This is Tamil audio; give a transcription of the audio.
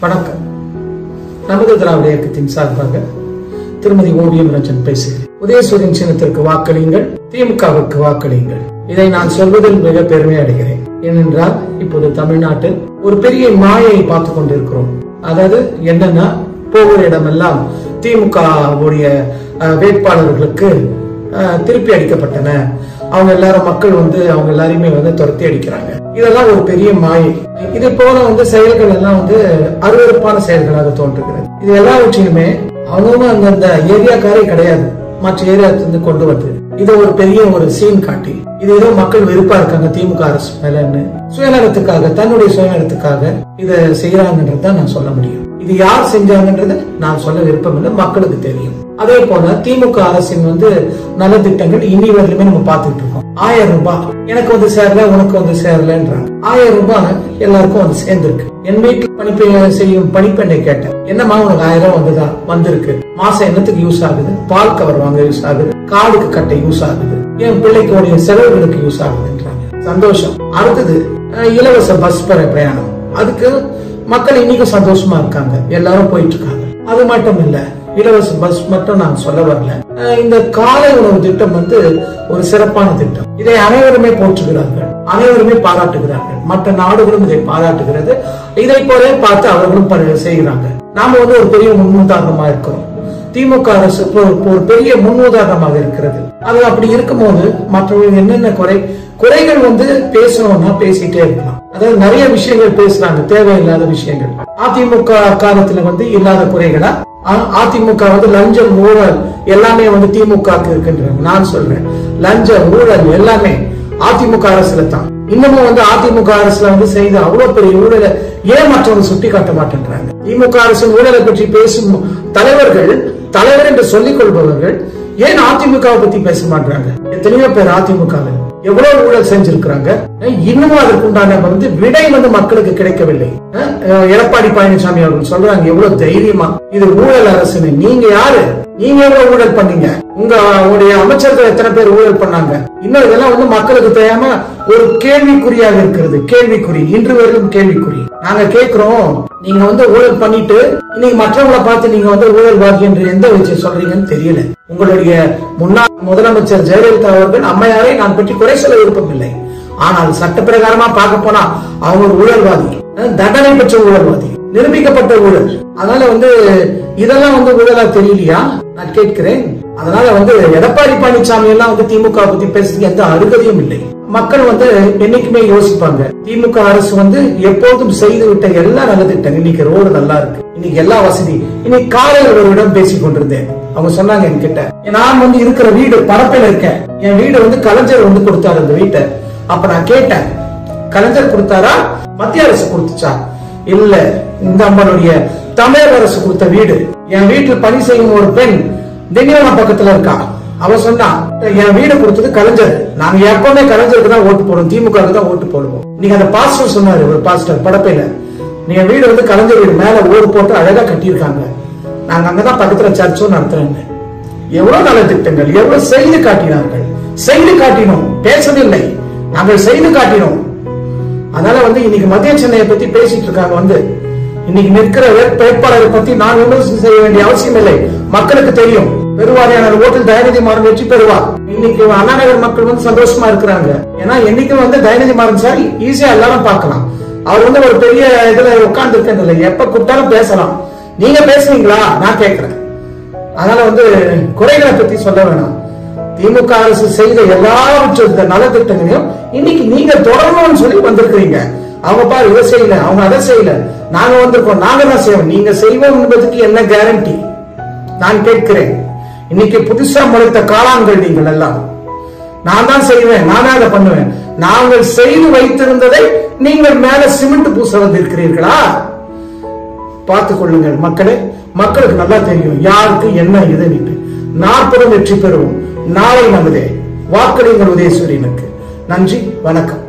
வணக்கம். நமது திராவிட இயக்கத்தின் சார்பாக திருமதி ஓவியம் ரஞ்சன் பேசுகிறேன். உதயசூரியன் சின்னத்திற்கு வாக்களியுங்கள், திமுகவுக்கு வாக்களியுங்கள். இதை நான் சொல்வதில் மிக பெருமை அடைகிறேன். ஏனென்றால் இப்போது தமிழ்நாட்டில் ஒரு பெரிய மாயையை பார்த்து கொண்டிருக்கிறோம். அதாவது என்னன்னா, போகிற இடமெல்லாம் திமுகவுடைய வேட்பாளர்களுக்கு திருப்பி அடிக்கப்பட்டன. அவங்க எல்லாரும் மக்கள் அவங்க எல்லாரையுமே துரத்தி அடிக்கிறாங்க. இதெல்லாம் ஒரு பெரிய மாயை. இது போல செயல்கள் எல்லாம் அருவருப்பான செயல்களாக தோன்றுகிறது. இது எல்லாவற்றையுமே அவங்க அந்த ஏரியாக்காரே கிடையாது, மற்ற ஏரியாத்திலிருந்து கொண்டு வந்து இதை ஒரு பெரிய ஒரு சீன் காட்டி இது ஏதோ மக்கள் வெறுப்பா இருக்காங்க திமுக அரசு மேலன்னு சுயநலத்துக்காக, தன்னுடைய சுயநலத்துக்காக இதை செய்யறாங்கன்றதுதான் நான் சொல்ல முடியும். இது யார் செஞ்சாங்கன்றது நான் சொல்ல விருப்பம் இல்லை, மக்களுக்கு தெரியும். அதே போல திமுக அரசின் நலத்திட்டங்கள் இனி வரலுமே நம்ம பார்த்துட்டு இருக்கோம். 1000 ரூபாய் எனக்கு சேரல, உனக்கு சேரலன்றாங்க. 1000 ரூபாய் எல்லாருக்கும் சேர்ந்திருக்கு. என் வீட்டில் செய்யும் பணிப்பெண்ணை கேட்டேன், என்னமா உனக்கு 1000 வந்துதான் வந்திருக்கு, மாசம் என்னத்துக்கு யூஸ் ஆகுது? பால் கவர் வாங்க யூஸ் ஆகுது, காடுக்கு கட்ட யூஸ் ஆகுது, என் பிள்ளைக்கு செலவுகளுக்கு யூஸ் ஆகுதுன்றாங்க. சந்தோஷம். அடுத்தது இலவச பஸ் பிரயாணம், அதுக்கு மக்கள் இன்னைக்கும் சந்தோஷமா இருக்காங்க, எல்லாரும் போயிட்டு இருக்காங்க. அது மட்டும் இல்ல, இலவச பஸ் மட்டும் நான் சொல்ல வரல. இந்த காலை உணவு திட்டம் ஒரு சிறப்பான திட்டம். இதை அனைவருமே போற்றுகிறார்கள், அனைவருமே பாராட்டுகிறார்கள். மற்ற நாடுகளும் இதை பாராட்டுகிறது. இதை போல பார்த்து அவர்களும் செய்கிறாங்க. நாம ஒரு பெரிய முன்னுதாரணமா இருக்கிறோம். திமுக அரசு ஒரு பெரிய முன்னுதாரணமாக இருக்கிறது. அது அப்படி இருக்கும்போது மற்றவங்க என்னென்ன குறைகள் பேசணும்னா பேசிட்டே இருக்கலாம். அதாவது நிறைய விஷயங்கள் பேசுறாங்க, தேவையில்லாத விஷயங்கள். அதிமுக காலத்துல இல்லாத குறைகளா? அதிமுக லஞ்சம் ஊழல் எல்லாமே திமுக இருக்குன்றாங்க. நான் சொல்றேன், லஞ்சம் ஊழல் எல்லாமே அதிமுக அரசுல தான். இன்னமும் அதிமுக அரசுல செய்த அவ்வளவு பெரிய ஊழலை ஏன் மற்றவங்க சுட்டி காட்ட மாட்டேன்றாங்க? திமுக அரசின் ஊழலை பற்றி பேசும் தலைவர் என்று சொல்லிக் கொள்பவர்கள் ஏன் அதிமுகவை பத்தி பேச மாட்டாங்க? எத்தனையோ பேர் அதிமுக எவ்வளவு ஊழல் செஞ்சிருக்கிறாங்க. இன்னமும் அதற்குண்டான விடை மக்களுக்கு கிடைக்கவில்லை. எடப்பாடி பழனிசாமி அவர்கள் சொல்றாங்க எவ்வளவு தைரியமா, இது ஊழல் அரசுன்னு. நீங்க யாரு? நீங்க எவ்வளவு ஊழல் பண்ணீங்க? உங்களுடைய அமைச்சர்கள் எத்தனை பேர் ஊழல் பண்ணாங்க? இன்னும் இதெல்லாம் மக்களுக்கு தெரியாம ஒரு கேள்விக்குறியாக இருக்கிறது. கேள்விக்குறி, இன்று வரைக்கும் கேள்விக்குறி. நாங்க கேட்கிறோம், நீங்க ஊழல் பண்ணிட்டு இன்னைக்கு மற்றவங்களை பார்த்து நீங்க ஊழல்வாதி என்று எந்த விஷயம் சொல்றீங்கன்னு தெரியல. உங்களுடைய முன்னாள் முதலமைச்சர் ஜெயலலிதா அவர்கள் அம்மையாரை நான் பற்றி குறை சொல்ல விருப்பம் இல்லை. ஆனால் சட்ட பிரகாரமா பார்க்க போனா அவங்க ஒரு ஊழல்வாதி, தண்டனை பெற்ற ஊழல்வாதி, நிரூபிக்கப்பட்ட ஊழல். அதனால இதெல்லாம் ஊழலா தெரியலையா நான் கேட்கிறேன். அதனால எடப்பாடி பழனிசாமி எல்லாம் திமுக பத்தி பேசுறதுக்கு எந்த அருகதையும் இல்லை. மக்கள் என்னைக்குமே யோசிப்பாங்க, திமுக அரசு எப்போதும் செய்து விட்ட எல்லா நலத்திட்டங்கள். இன்னைக்கு ரோடு நல்லா இருக்கு, இன்னைக்கு எல்லா வசதி. இன்னைக்கு காலையில் ஒருவரிடம் பேசிக் கொண்டிருந்தேன். அவங்க சொன்னாங்க என்கிட்ட, நான் இருக்கிற வீடு பரப்பையில இருக்கேன், என் வீடு கலைஞர் கொடுத்தாரு அந்த வீட்டை. அப்ப நான் கேட்டேன், கலைஞர் கொடுத்தாரா மத்திய அரசு கொடுத்துச்சா? இல்ல, இந்த அம்மனுடைய தமிழக அரசு கொடுத்த வீடு. என் வீட்டில் பணி செய்யும் ஒரு பெண் திண்டிவனம் பக்கத்துல இருக்கா. அவ சொன்னா, என் வீடு கொடுத்தது கலைஞர், நாங்க எப்பவுமே கலைஞருக்கு தான் ஓட்டு போடுவோம், திமுக தான் ஓட்டு போடுவோம். நீங்க அந்த பாஸ்டர் சொன்னாரு, ஒரு பாஸ்டர் படப்பையில, நீங்க வீடு கலைஞர் வீடு, மேல ஓடு போட்டு அழகா கட்டியிருக்காங்க, நாங்க அங்கதான் பக்கத்துல சர்ச்சும் நடத்துறோங்க. எவ்வளவு நல திட்டங்கள், எவ்வளவு செய்து காட்டினார்கள். செய்து காட்டினோம், பேசவில்லை, நாங்கள் செய்து காட்டினோம். அதனால இன்னைக்கு மத்திய சென்னையை பத்தி பேசிட்டு இருக்காங்க. இன்னைக்கு நிற்கிற வேட்பாளரை பத்தி நான் விமர்சனம் செய்ய வேண்டிய அவசியம் இல்லை, மக்களுக்கு தெரியும். பெருவாரியான ஓட்டில் தயநிதி மாறன் வெற்றி பெறுவார். இன்னைக்கு அண்ணா நகர் மக்கள் சந்தோஷமா இருக்கிறாங்க. ஏன்னா என்னைக்கும் தயநிதி மாறன் சார் ஈஸியா எல்லாரும் பார்க்கலாம். அவர் ஒரு பெரிய இதுல உட்கார்ந்து இருக்க, எப்ப கூப்பிட்டாலும் பேசலாம். நீங்க பேசுவீங்களா? நான் கேட்கிறேன். அதனால குறைகளை பத்தி சொல்ல வேணாம். திமுக அரசு செய்த எல்லாவற்றும் நலத்திட்டங்களையும் இன்னைக்கு நீங்க தொடரணும்னு சொல்லி வந்திருக்கிறீங்க. அவங்க பாரு இதை செய்யல, அவங்க அதை செய்யல, நாங்க வந்திருக்கோம், நாங்க தான் செய்வோம். நீங்க செய்வோம் என்பதுக்கு என்ன கேரண்டி? நான் கேட்கிறேன். இன்னைக்கு புதுசா முளைத்த காளான்கள் நீங்கள் எல்லாம். நான் தான் செய்வேன், நான் தான் அதை பண்ணுவேன். நாங்கள் செய்து வைத்திருந்ததை நீங்கள் மேல சிமெண்ட் பூச வந்திருக்கிறீர்களா? பார்த்துக் கொள்ளுங்கள் மக்களே. மக்களுக்கு நல்லா தெரியும் யாருக்கு என்ன எதுன்னு. 40 வெற்றி பெறுவோம். நாளை நமதே. வாக்களியுங்கள் உதயசூரியனுக்கு. நன்றி, வணக்கம்.